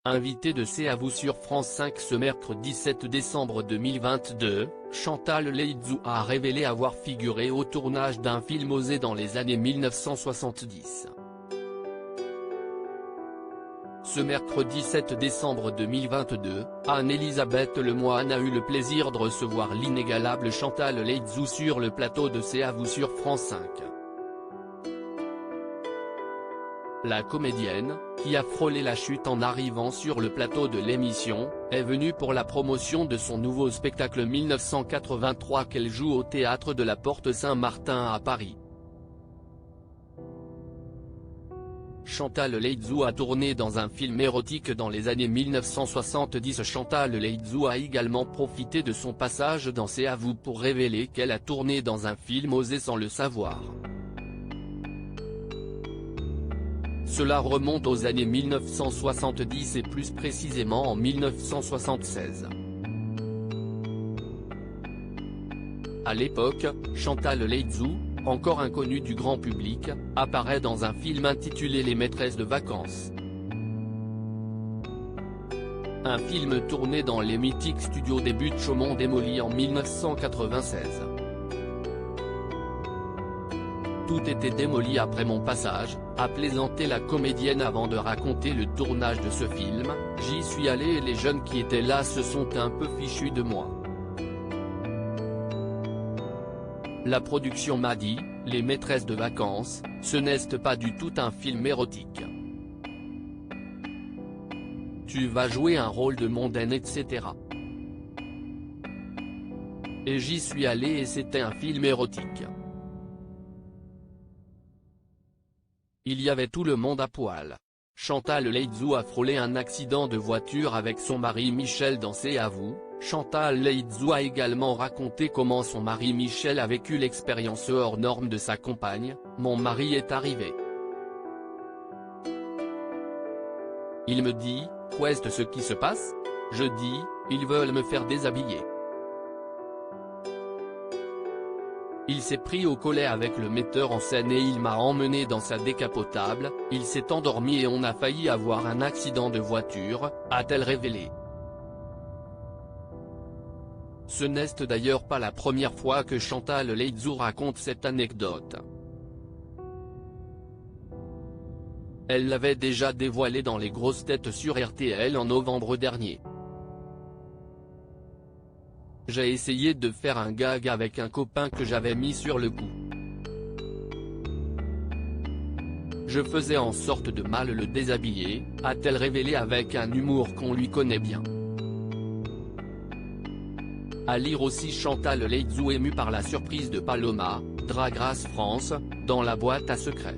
Invitée de C'est à vous sur France 5 ce mercredi 7 décembre 2022, Chantal Laïdjou a révélé avoir figuré au tournage d'un film osé dans les années 1970. Ce mercredi 7 décembre 2022, Anne-Elisabeth Lemoine a eu le plaisir de recevoir l'inégalable Chantal Laïdjou sur le plateau de C'est à vous sur France 5. La comédienne, qui a frôlé la chute en arrivant sur le plateau de l'émission, est venue pour la promotion de son nouveau spectacle 1983 qu'elle joue au théâtre de la Porte Saint-Martin à Paris. Chantal Laïdjou a tourné dans un film érotique dans les années 1970. Chantal Laïdjou a également profité de son passage dans C'est à vous pour révéler qu'elle a tourné dans un film osé sans le savoir. Cela remonte aux années 1970 et plus précisément en 1976. À l'époque, Chantal Laïdjou, encore inconnue du grand public, apparaît dans un film intitulé Les maîtresses de vacances. Un film tourné dans les mythiques studios des Buttes-Chaumont démolis en 1996. Tout était démoli après mon passage, a plaisanté la comédienne avant de raconter le tournage de ce film. J'y suis allée et les jeunes qui étaient là se sont un peu fichus de moi. La production m'a dit, Les maîtresses de vacances, ce n'est pas du tout un film érotique. Tu vas jouer un rôle de mondaine etc. Et j'y suis allée et c'était un film érotique. Il y avait tout le monde à poil. Chantal Laïdjou a frôlé un accident de voiture avec son mari Michel dans C'est à vous. Chantal Laïdjou a également raconté comment son mari Michel a vécu l'expérience hors norme de sa compagne. Mon mari est arrivé. Il me dit, qu'est-ce ce qui se passe? Je dis, ils veulent me faire déshabiller. Il s'est pris au collet avec le metteur en scène et il m'a emmené dans sa décapotable, il s'est endormi et on a failli avoir un accident de voiture, a-t-elle révélé. Ce n'est d'ailleurs pas la première fois que Chantal Laïdjou raconte cette anecdote. Elle l'avait déjà dévoilée dans Les Grosses Têtes sur RTL en novembre dernier. J'ai essayé de faire un gag avec un copain que j'avais mis sur le coup. Je faisais en sorte de mal le déshabiller, a-t-elle révélé avec un humour qu'on lui connaît bien. À lire aussi Chantal Laïdjou émue par la surprise de Paloma, Drag Race France, dans la boîte à secrets.